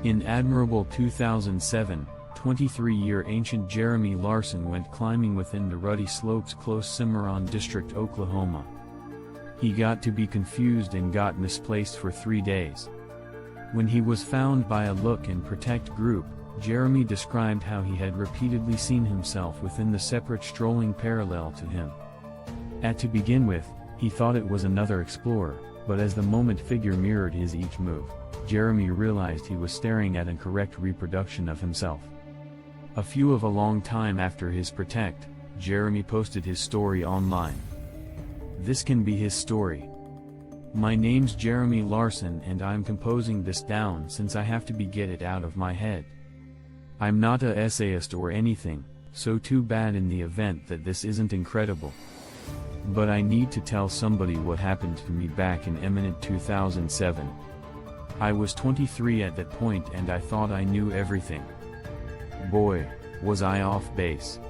In admirable 2007, 23-year ancient Jeremy Larson went climbing within the ruddy slopes close Cimarron District, Oklahoma. He got to be confused and got misplaced for 3 days. When he was found by a Look and Protect group, Jeremy described how he had repeatedly seen himself within the separate strolling parallel to him. To begin with, he thought it was another explorer, but as the moment figure mirrored his each move, Jeremy realized he was staring at an correct reproduction of himself. A long time after his protect, Jeremy posted his story online. This can be his story. My name's Jeremy Larson and I'm composing this down since I have to get it out of my head. I'm not a essayist or anything, so too bad in the event that this isn't incredible. But I need to tell somebody what happened to me back in eminent 2007. I was 23 at that point and I thought I knew everything. Boy, was I off base.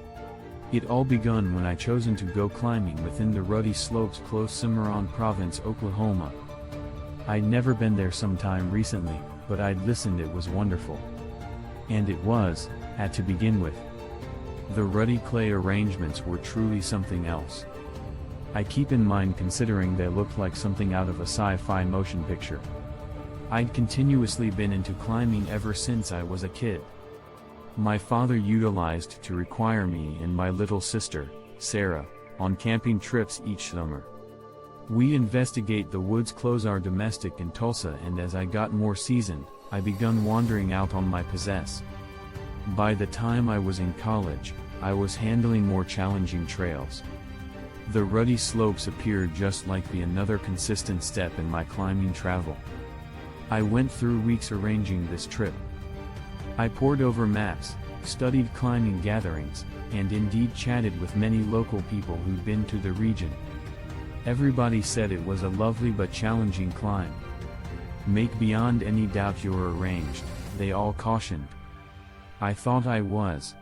It all begun when I chosen to go climbing within the ruddy slopes close Cimarron Province, Oklahoma. I'd never been there sometime recently, but I'd listened it was wonderful. And it was, to begin with. The ruddy clay arrangements were truly something else. I keep in mind considering they looked like something out of a sci-fi motion picture. I'd continuously been into climbing ever since I was a kid. My father utilized to require me and my little sister, Sarah, on camping trips each summer. We investigate the woods close our domestic in Tulsa, and as I got more seasoned, I begun wandering out on my possess. By the time I was in college, I was handling more challenging trails. The ruddy slopes appeared just like another consistent step in my climbing travel. I went through weeks arranging this trip. I pored over maps, studied climbing gatherings, and indeed chatted with many local people who'd been to the region. Everybody said it was a lovely but challenging climb. Make beyond any doubt you're arranged, they all cautioned. I thought I was.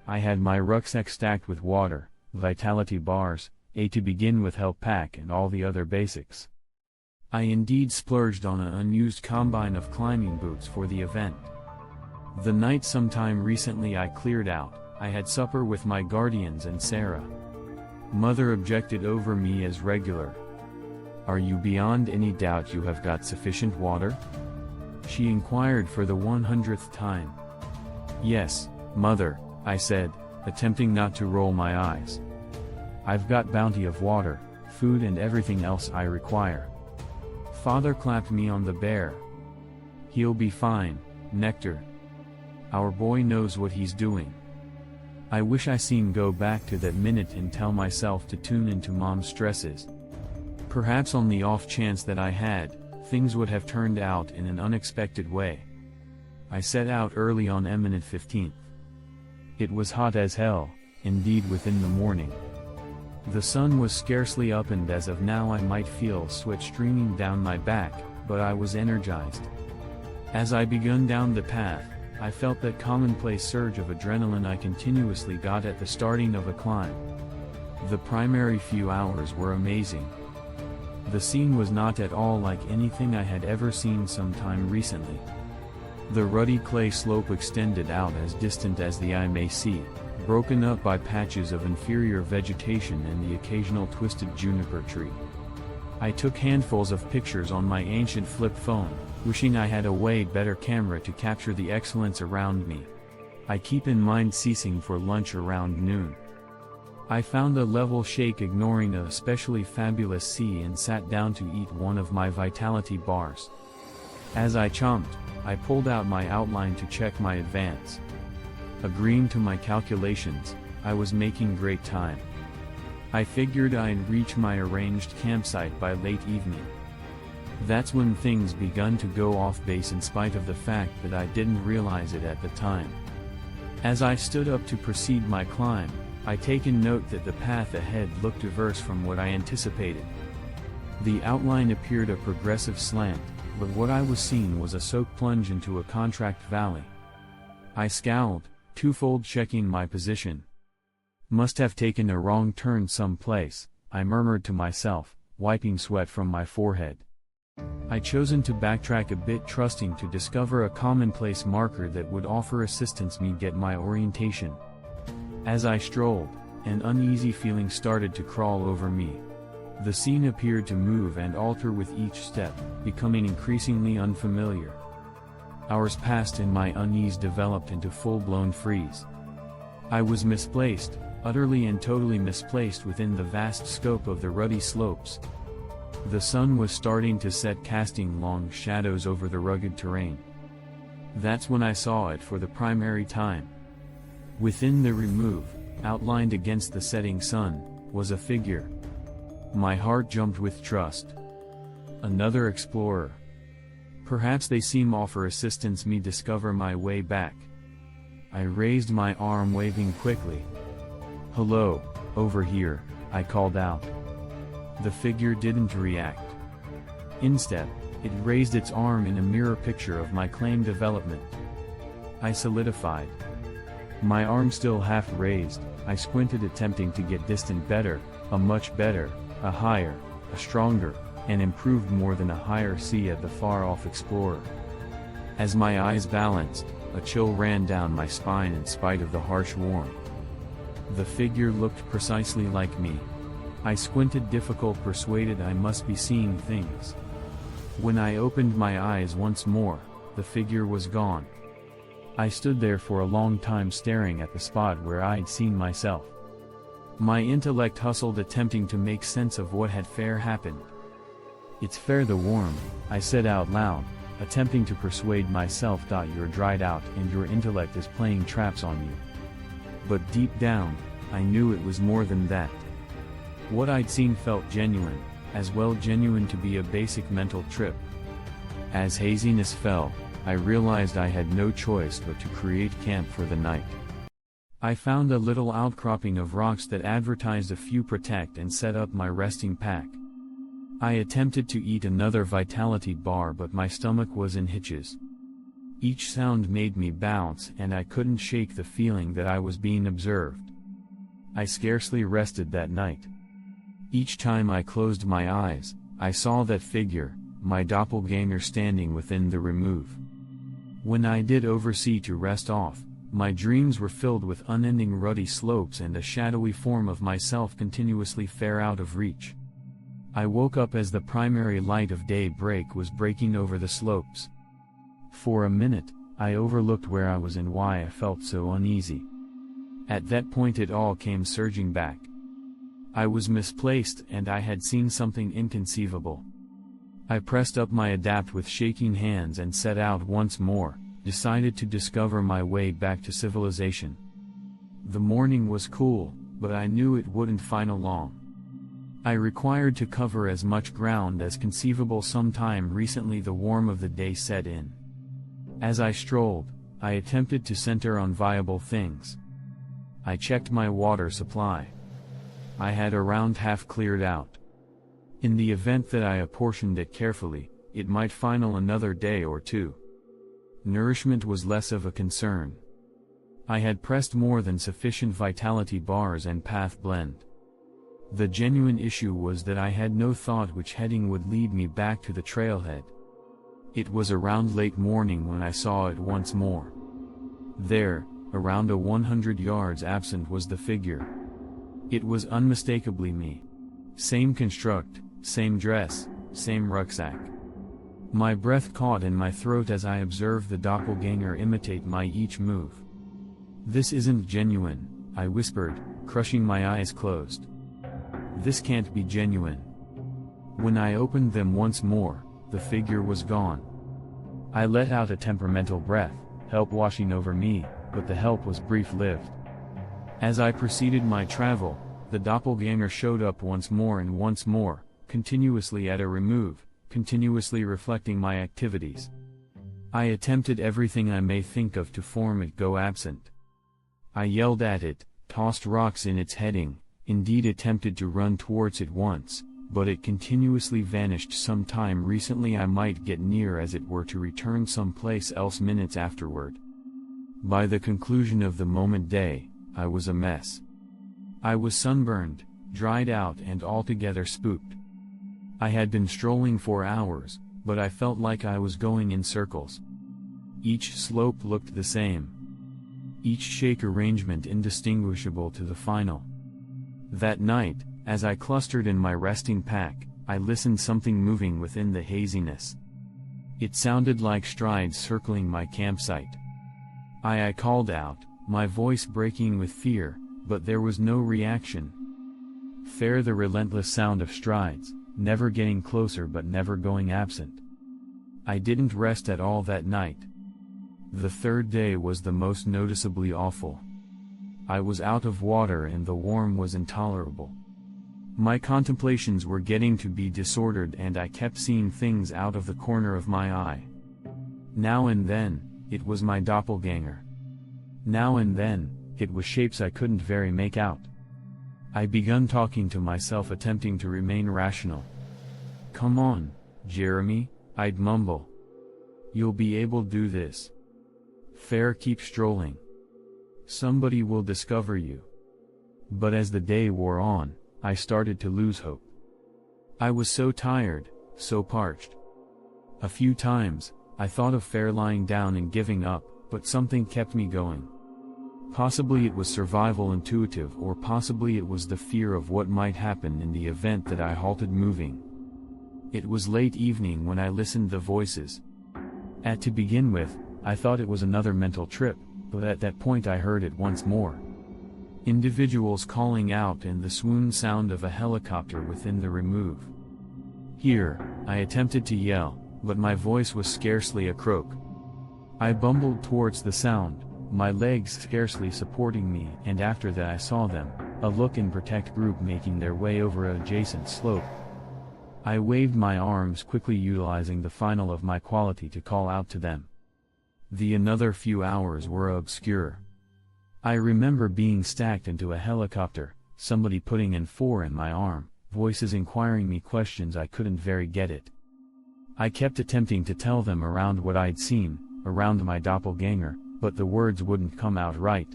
I had my rucksack stacked with water, vitality bars, to begin with help pack and all the other basics. I indeed splurged on an unused combine of climbing boots for the event. The night sometime recently I cleared out, I had supper with my guardians and Sarah. Mother objected over me as regular. Are you beyond any doubt you have got sufficient water? She inquired for the 100th time. Yes, Mother, I said, attempting not to roll my eyes. I've got bounty of water, food and everything else I require. Father clapped me on the bear. He'll be fine, Nectar. Our boy knows what he's doing. I wish I seen go back to that minute and tell myself to tune into Mom's stresses. Perhaps on the off chance that I had, things would have turned out in an unexpected way. I set out early on eminent 15th. It was hot as hell, indeed within the morning. The sun was scarcely up and as of now I might feel sweat streaming down my back, but I was energized. As I begun down the path, I felt that commonplace surge of adrenaline I continuously got at the starting of a climb. The primary few hours were amazing. The scene was not at all like anything I had ever seen sometime recently. The ruddy clay slope extended out as distant as the eye may see, broken up by patches of inferior vegetation and the occasional twisted juniper tree. I took handfuls of pictures on my ancient flip phone, wishing I had a way better camera to capture the excellence around me. I keep in mind ceasing for lunch around noon. I found a level shake ignoring a especially fabulous sea and sat down to eat one of my vitality bars. As I chomped, I pulled out my outline to check my advance. Agreeing to my calculations, I was making great time. I figured I'd reach my arranged campsite by late evening. That's when things begun to go off base in spite of the fact that I didn't realize it at the time. As I stood up to proceed my climb, I taken note that the path ahead looked diverse from what I anticipated. The outline appeared a progressive slant, but what I was seeing was a soaked plunge into a contract valley. I scowled, twofold checking my position. Must have taken a wrong turn someplace, I murmured to myself, wiping sweat from my forehead. I chosen to backtrack a bit, trusting to discover a commonplace marker that would offer assistance me get my orientation. As I strolled, an uneasy feeling started to crawl over me. The scene appeared to move and alter with each step, becoming increasingly unfamiliar. Hours passed and my unease developed into full-blown freeze. I was misplaced, utterly and totally misplaced within the vast scope of the ruddy slopes. The sun was starting to set, casting long shadows over the rugged terrain. That's when I saw it for the primary time. Within the remove, outlined against the setting sun, was a figure. My heart jumped with trust. Another explorer. Perhaps they seem offer assistance me discover my way back. I raised my arm, waving quickly. "Hello, over here," I called out. The figure didn't react. Instead, it raised its arm in a mirror picture of my claimed development. I solidified. My arm still half raised, I squinted, attempting to get distant better, a much better, a higher, a stronger, and improved more than a higher see at the far-off explorer. As my eyes balanced, a chill ran down my spine in spite of the harsh warmth. The figure looked precisely like me. I squinted, difficult, persuaded I must be seeing things. When I opened my eyes once more, the figure was gone. I stood there for a long time, staring at the spot where I'd seen myself. My intellect hustled, attempting to make sense of what had fair happened. "It's fair the worm," I said out loud, attempting to persuade myself. "You're dried out and your intellect is playing traps on you." But deep down, I knew it was more than that. What I'd seen felt genuine, as well genuine to be a basic mental trip. As haziness fell, I realized I had no choice but to create camp for the night. I found a little outcropping of rocks that advertised a few protect and set up my resting pack. I attempted to eat another vitality bar, but my stomach was in hitches. Each sound made me bounce and I couldn't shake the feeling that I was being observed. I scarcely rested that night. Each time I closed my eyes, I saw that figure, my doppelganger, standing within the remove. When I did oversee to rest off, my dreams were filled with unending ruddy slopes and a shadowy form of myself continuously far out of reach. I woke up as the primary light of daybreak was breaking over the slopes. For a minute, I overlooked where I was and why I felt so uneasy. At that point it all came surging back. I was misplaced and I had seen something inconceivable. I pressed up my adapt with shaking hands and set out once more, decided to discover my way back to civilization. The morning was cool, but I knew it wouldn't final long. I required to cover as much ground as conceivable. Sometime recently the warmth of the day set in. As I strolled, I attempted to center on viable things. I checked my water supply. I had around half cleared out. In the event that I apportioned it carefully, it might final another day or two. Nourishment was less of a concern. I had pressed more than sufficient vitality bars and path blend. The genuine issue was that I had no thought which heading would lead me back to the trailhead. It was around late morning when I saw it once more. There, around 100 yards absent, was the figure. It was unmistakably me. Same construct, same dress, same rucksack. My breath caught in my throat as I observed the doppelganger imitate my each move. "This isn't genuine," I whispered, crushing my eyes closed. "This can't be genuine." When I opened them once more, the figure was gone. I let out a temperamental breath, help washing over me, but the help was brief-lived. As I proceeded my travel, the doppelganger showed up once more and once more, continuously at a remove, continuously reflecting my activities. I attempted everything I may think of to form it go absent. I yelled at it, tossed rocks in its heading, indeed attempted to run towards it once, but it continuously vanished. Sometime recently I might get near as it were to return someplace else minutes afterward. By the conclusion of the moment day, I was a mess. I was sunburned, dried out and altogether spooked. I had been strolling for hours, but I felt like I was going in circles. Each slope looked the same. Each shake arrangement indistinguishable to the final. That night, as I clustered in my resting pack, I listened something moving within the haziness. It sounded like strides circling my campsite. I called out, my voice breaking with fear, but there was no reaction. Fair the relentless sound of strides, never getting closer but never going absent. I didn't rest at all that night. The third day was the most noticeably awful. I was out of water and the warmth was intolerable. My contemplations were getting to be disordered and I kept seeing things out of the corner of my eye. Now and then, it was my doppelganger. Now and then, it was shapes I couldn't very make out. I begun talking to myself, attempting to remain rational. "Come on, Jeremy," I'd mumble. "You'll be able to do this. Fair, keep strolling. Somebody will discover you." But as the day wore on, I started to lose hope. I was so tired, so parched. A few times, I thought of Fair lying down and giving up, but something kept me going. Possibly it was survival intuitive, or possibly it was the fear of what might happen in the event that I halted moving. It was late evening when I listened to voices. To begin with, I thought it was another mental trip, but at that point I heard it once more. Individuals calling out and the swoon sound of a helicopter within the remove. Here, I attempted to yell, but my voice was scarcely a croak. I bumbled towards the sound, my legs scarcely supporting me, and after that I saw them, a look and protect group making their way over an adjacent slope. I waved my arms quickly, utilizing the final of my quality to call out to them. The another few hours were obscure. I remember being stacked into a helicopter, somebody putting an 4 in my arm, voices inquiring me questions I couldn't very get it. I kept attempting to tell them around what I'd seen, around my doppelganger, but the words wouldn't come out right.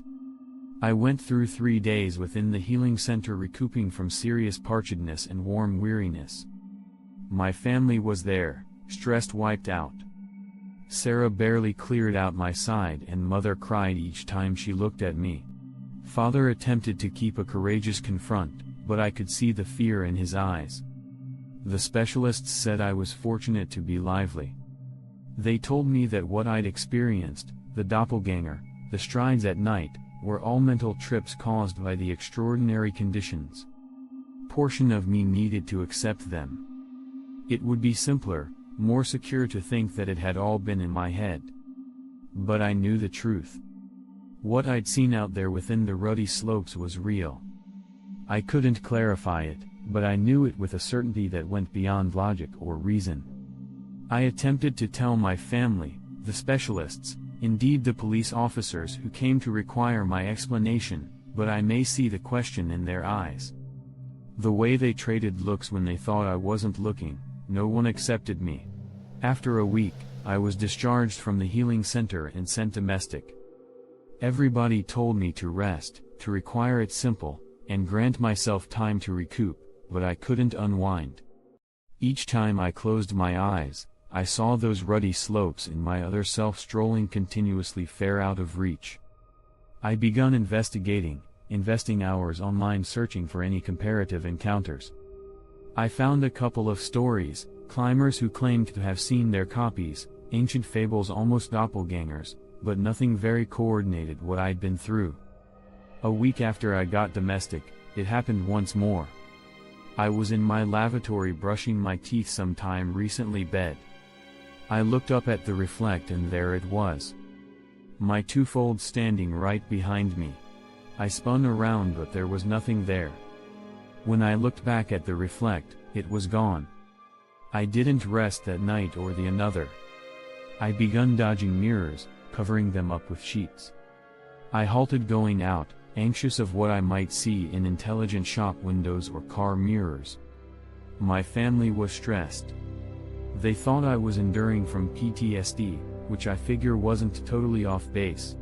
I went through 3 days within the healing center, recouping from serious parchedness and warm weariness. My family was there, stressed, wiped out. Sarah barely cleared out my side and mother cried each time she looked at me. Father attempted to keep a courageous confront, but I could see the fear in his eyes. The specialists said I was fortunate to be lively. They told me that what I'd experienced, the doppelganger, the strides at night, were all mental trips caused by the extraordinary conditions. Portion of me needed to accept them. It would be simpler, more secure to think that it had all been in my head. But I knew the truth. What I'd seen out there within the ruddy slopes was real. I couldn't clarify it, but I knew it with a certainty that went beyond logic or reason. I attempted to tell my family, the specialists, indeed the police officers who came to require my explanation, but I may see the question in their eyes. The way they traded looks when they thought I wasn't looking. No one accepted me. After a week, I was discharged from the healing center and sent domestic. Everybody told me to rest, to require it simple, and grant myself time to recoup, but I couldn't unwind. Each time I closed my eyes, I saw those ruddy slopes in my other self strolling continuously far out of reach. I begun investigating, investing hours online searching for any comparative encounters. I found a couple of stories, climbers who claimed to have seen their copies, ancient fables, almost doppelgangers, but nothing very coordinated what I'd been through. A week after I got domestic, it happened once more. I was in my lavatory brushing my teeth sometime recently bed. I looked up at the reflect and there it was. My twofold standing right behind me. I spun around but there was nothing there. When I looked back at the reflect, it was gone. I didn't rest that night or the another. I begun dodging mirrors, covering them up with sheets. I halted going out, anxious of what I might see in intelligent shop windows or car mirrors. My family was stressed. They thought I was enduring from PTSD, which I figure wasn't totally off base.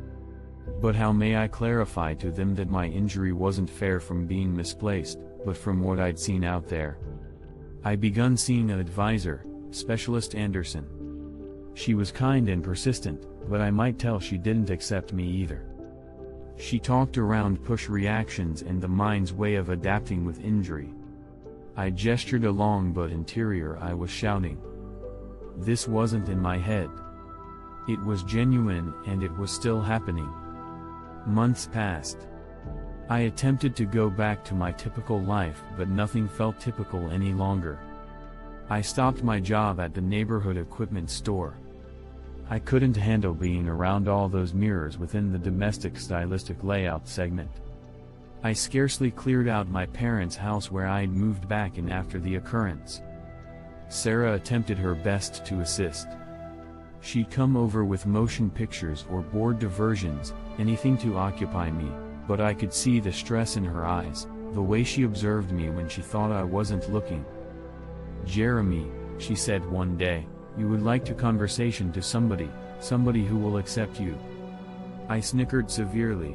But how may I clarify to them that my injury wasn't fair from being misplaced, but from what I'd seen out there? I begun seeing an advisor, Specialist Anderson. She was kind and persistent, but I might tell she didn't accept me either. She talked around push reactions and the mind's way of adapting with injury. I gestured along, but interior I was shouting. This wasn't in my head. It was genuine, and it was still happening. Months passed. I attempted to go back to my typical life, but nothing felt typical any longer. I stopped my job at the neighborhood equipment store. I couldn't handle being around all those mirrors within the domestic stylistic layout segment. I scarcely cleared out my parents' house where I'd moved back in after the occurrence. Sarah attempted her best to assist. She'd come over with motion pictures or board diversions, anything to occupy me, but I could see the stress in her eyes, the way she observed me when she thought I wasn't looking. "Jeremy," she said one day, "you would like to conversation to somebody who will accept you." I snickered severely.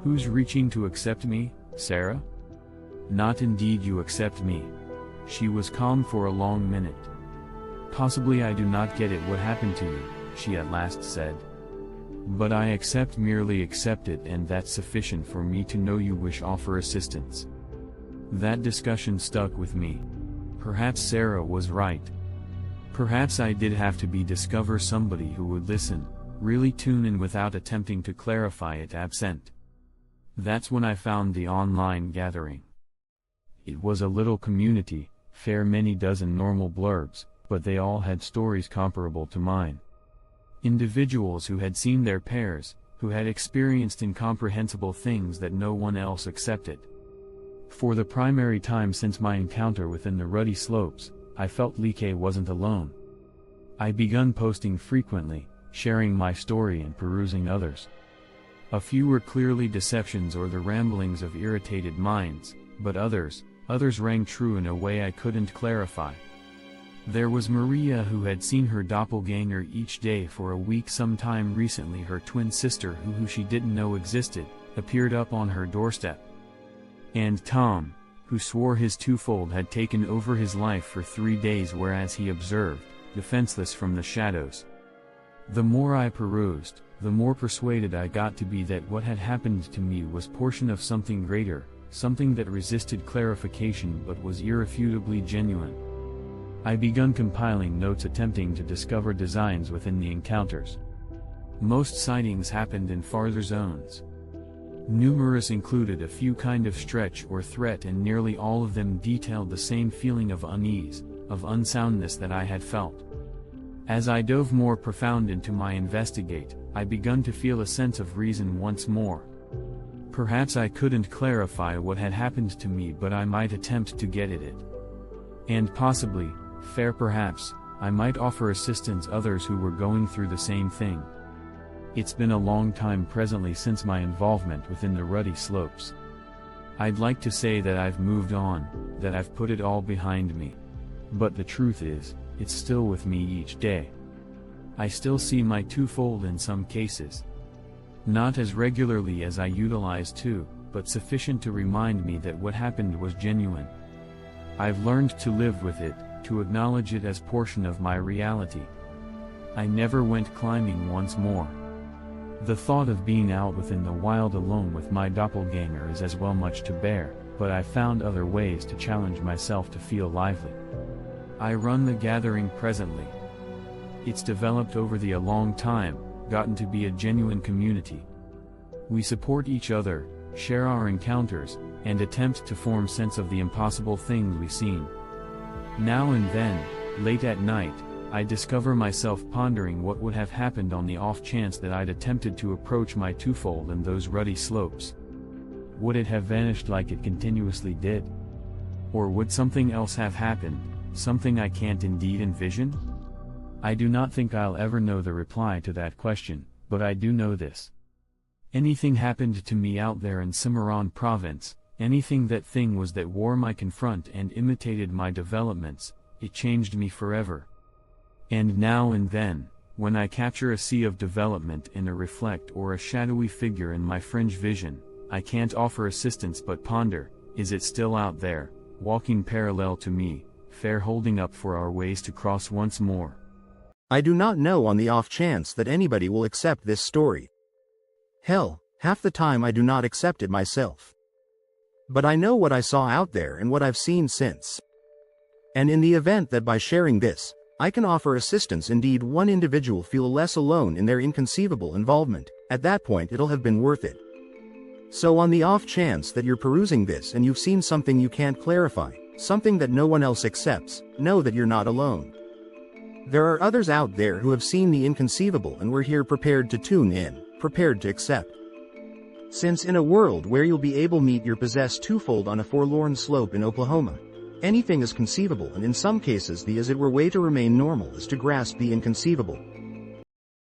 "Who's reaching to accept me, Sarah?" "Not indeed you accept me." She was calm for a long minute. "Possibly I do not get it what happened to you," she at last said. "But I merely accept it, and that's sufficient for me to know you wish offer assistance." That discussion stuck with me. Perhaps Sarah was right. Perhaps I did have to discover somebody who would listen, really tune in without attempting to clarify it absent. That's when I found the online gathering. It was a little community, fair many dozen normal blurbs, but they all had stories comparable to mine. Individuals who had seen their pairs, who had experienced incomprehensible things that no one else accepted. For the primary time since my encounter within the ruddy slopes, I felt Like wasn't alone. I begun posting frequently, sharing my story and perusing others. A few were clearly deceptions or the ramblings of irritated minds, but others rang true in a way I couldn't clarify. There was Maria, who had seen her doppelganger each day for a week. Sometime recently her twin sister, who she didn't know existed, appeared up on her doorstep. And Tom, who swore his twofold had taken over his life for 3 days, whereas he observed, defenseless from the shadows. The more I perused, the more persuaded I got to be that what had happened to me was portion of something greater, something that resisted clarification but was irrefutably genuine. I begun compiling notes, attempting to discover designs within the encounters. Most sightings happened in farther zones. Numerous included a few kind of stretch or threat, and nearly all of them detailed the same feeling of unease, of unsoundness that I had felt. As I dove more profound into my investigate, I begun to feel a sense of reason once more. Perhaps I couldn't clarify what had happened to me, but I might attempt to get at it. And possibly, perhaps, I might offer assistance others who were going through the same thing. It's been a long time presently since my involvement within the ruddy slopes. I'd like to say that I've moved on, that I've put it all behind me. But the truth is, it's still with me each day. I still see my twofold in some cases. Not as regularly as I utilized to, but sufficient to remind me that what happened was genuine. I've learned to live with it, to acknowledge it as portion of my reality. I never went climbing once more. The thought of being out within the wild alone with my doppelganger is as well much to bear, but I found other ways to challenge myself to feel lively. I run the gathering presently. It's developed over a long time, gotten to be a genuine community. We support each other, share our encounters, and attempt to form sense of the impossible things we've seen. Now and then, late at night, I discover myself pondering what would have happened on the off chance that I'd attempted to approach my twofold in those ruddy slopes. Would it have vanished like it continuously did? Or would something else have happened, something I can't indeed envision? I do not think I'll ever know the reply to that question, but I do know this. Anything happened to me out there in Cimarron province, anything that thing was that wore my confront and imitated my developments, it changed me forever. And now and then, when I capture a sea of development in a reflect or a shadowy figure in my fringe vision, I can't offer assistance but ponder, is it still out there, walking parallel to me, fair holding up for our ways to cross once more. I do not know on the off chance that anybody will accept this story. Hell, half the time I do not accept it myself. But I know what I saw out there and what I've seen since. And in the event that by sharing this, I can offer assistance, indeed one individual feel less alone in their inconceivable involvement, at that point it'll have been worth it. So on the off chance that you're perusing this and you've seen something you can't clarify, something that no one else accepts, know that you're not alone. There are others out there who have seen the inconceivable, and we're here prepared to tune in, prepared to accept. Since in a world where you'll be able to meet your possessed twofold on a forlorn slope in Oklahoma, anything is conceivable, and in some cases the as it were way to remain normal is to grasp the inconceivable.